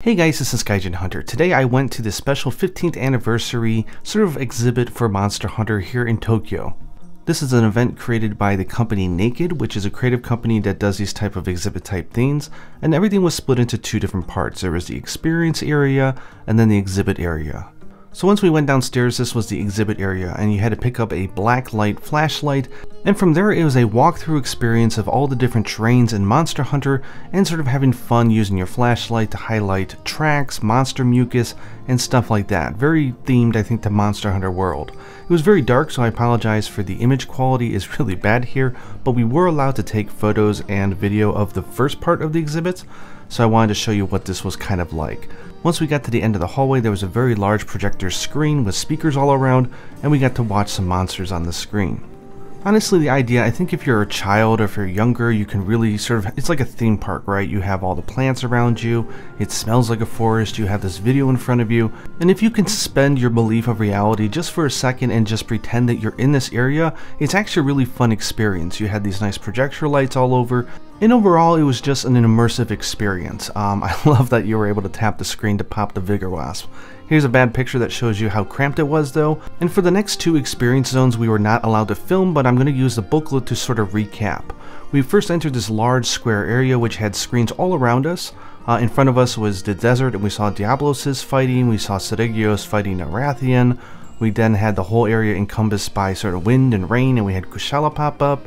Hey guys, this is Gaijin Hunter. Today I went to the special 15th anniversary sort of exhibit for Monster Hunter here in Tokyo. This is an event created by the company Naked, which is a creative company that does these type of exhibit type things, and everything was split into two different parts. There was the experience area and then the exhibit area. So once we went downstairs, this was the exhibit area, and you had to pick up a black light flashlight, and from there it was a walkthrough experience of all the different terrains in Monster Hunter, and sort of having fun using your flashlight to highlight tracks, monster mucus, and stuff like that. Very themed, I think, to Monster Hunter World. It was very dark, so I apologize for the image quality is really bad here, but we were allowed to take photos and video of the first part of the exhibits, so I wanted to show you what this was kind of like. Once we got to the end of the hallway, there was a very large projector screen with speakers all around, and we got to watch some monsters on the screen. Honestly, the idea, I think if you're a child or if you're younger, you can really sort of, it's like a theme park, right? You have all the plants around you, it smells like a forest, you have this video in front of you, and if you can suspend your belief of reality just for a second and just pretend that you're in this area, it's actually a really fun experience. You had these nice projector lights all over, and overall it was just an immersive experience. I love that you were able to tap the screen to pop the Vigor Wasp. Here's a bad picture that shows you how cramped it was though, and for the next two experience zones we were not allowed to film, but I'm going to use the booklet to sort of recap. We first entered this large square area which had screens all around us. In front of us was the desert, and we saw Diablos fighting, we saw Seregios fighting a Rathian. We then had the whole area encompassed by sort of wind and rain, and we had Kushala pop up,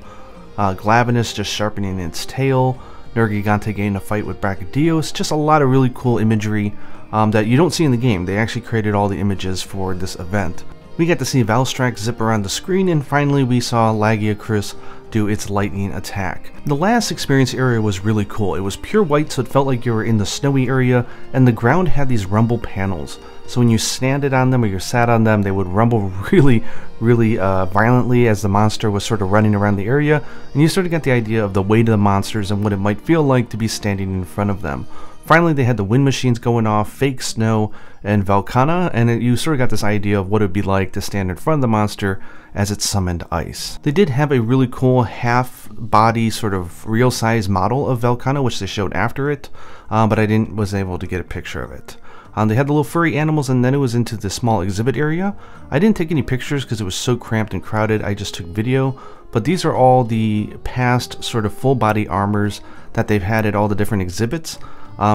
Glavenus just sharpening its tail, Nergigante getting a fight with Brachydios. Just a lot of really cool imagery that you don't see in the game. They actually created all the images for this event. We got to see Valstrax zip around the screen, and finally we saw Lagiacrus do its lightning attack. The last experience area was really cool. It was pure white, so it felt like you were in the snowy area, and the ground had these rumble panels. So when you standed on them or you sat on them, they would rumble really violently as the monster was sort of running around the area, and you sort of get the idea of the weight of the monsters and what it might feel like to be standing in front of them. Finally, they had the wind machines going off, fake snow, and Velkhana, and you sort of got this idea of what it would be like to stand in front of the monster as it summoned ice. They did have a really cool half-body sort of real-size model of Velkhana, which they showed after it, but I was able to get a picture of it. They had the little furry animals, and then it was into the small exhibit area. I didn't take any pictures because it was so cramped and crowded, I just took video, but these are all the past sort of full-body armors that they've had at all the different exhibits.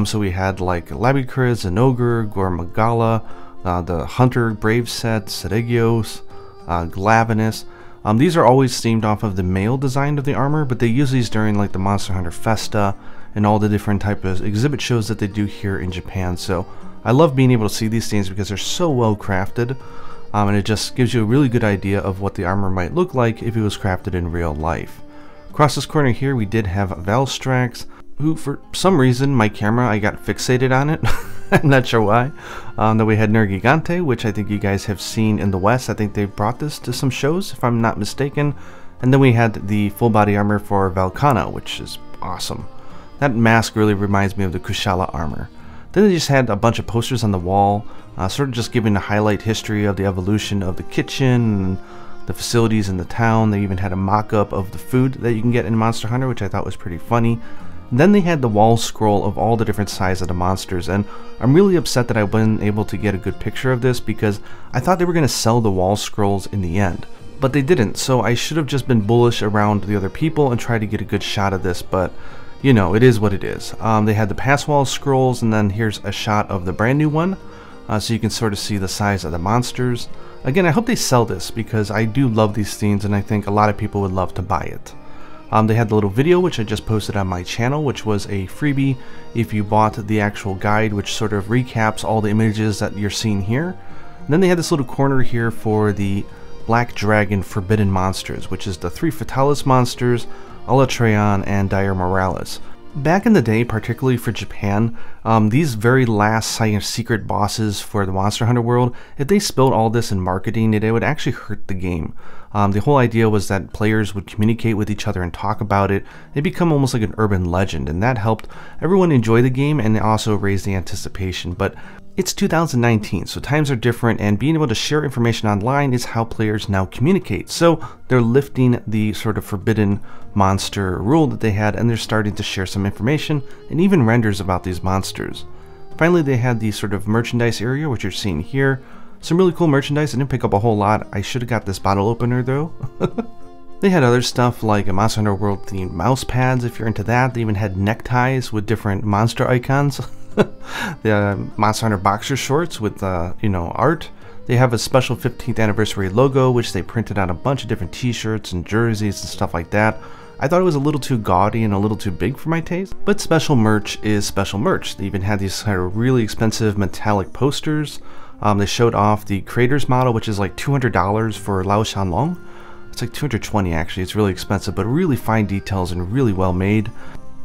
So we had like Lagiacrus, Zinogre, Gormagala, the Hunter Brave set, Seregios, Glavenus. These are always themed off of the male design of the armor, but they use these during like the Monster Hunter Festa and all the different type of exhibit shows that they do here in Japan. So I love being able to see these things because they're so well crafted, and it just gives you a really good idea of what the armor might look like if it was crafted in real life. Across this corner here we did have Valstrax, who for some reason my camera, I got fixated on it. I'm not sure why. Then we had Nergigante, which I think you guys have seen in the West. I think they brought this to some shows if I'm not mistaken. And then we had the full body armor for Velkhana, which is awesome. That mask really reminds me of the Kushala armor. Then they just had a bunch of posters on the wall, sort of just giving a highlight history of the evolution of the kitchen and the facilities in the town. They even had a mock-up of the food that you can get in Monster Hunter, which I thought was pretty funny. Then they had the wall scroll of all the different sizes of the monsters, and I'm really upset that I wasn't able to get a good picture of this because I thought they were going to sell the wall scrolls in the end. But they didn't, so I should have just been bullish around the other people and tried to get a good shot of this, but you know, it is what it is. They had the pass wall scrolls, and then here's a shot of the brand new one, so you can sort of see the size of the monsters. Again, I hope they sell this because I do love these themes, and I think a lot of people would love to buy it. They had the little video which I just posted on my channel, which was a freebie if you bought the actual guide, which sort of recaps all the images that you're seeing here. And then they had this little corner here for the Black Dragon Forbidden Monsters, which is the 3 Fatalis monsters, Alatreon, and Dire Morales. Back in the day, particularly for Japan, these very last secret bosses for the Monster Hunter world, if they spilled all this in marketing, it would actually hurt the game. The whole idea was that players would communicate with each other and talk about it. It'd become almost like an urban legend, and that helped everyone enjoy the game and also raise the anticipation. But it's 2019, so times are different, and being able to share information online is how players now communicate. So they're lifting the sort of forbidden monster rule that they had, and they're starting to share some information and even renders about these monsters. Finally, they had the sort of merchandise area, which you're seeing here. Some really cool merchandise. I didn't pick up a whole lot. I should have got this bottle opener though. They had other stuff like a Monster Hunter World themed mouse pads if you're into that. They even had neckties with different monster icons. The Monster Hunter boxer shorts with you know, art. They have a special 15th anniversary logo, which they printed on a bunch of different t-shirts and jerseys and stuff like that. I thought it was a little too gaudy and a little too big for my taste, but special merch is special merch. They even had these kind of really expensive metallic posters. They showed off the creator's model, which is like $200 for Lao Shanlong. It's like $220 actually. It's really expensive, but really fine details and really well made.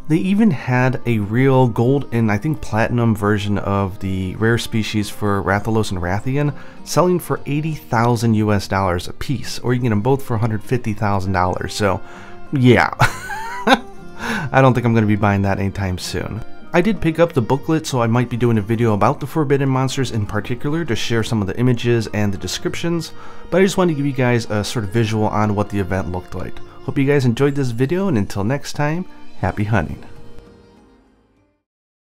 They even had a real gold and I think platinum version of the rare species for Rathalos and Rathian, selling for 80,000 US dollars a piece, or you can get them both for $150,000. So yeah, I don't think I'm going to be buying that anytime soon. I did pick up the booklet, so I might be doing a video about the Forbidden Monsters in particular to share some of the images and the descriptions, but I just wanted to give you guys a sort of visual on what the event looked like. Hope you guys enjoyed this video, and until next time, happy hunting.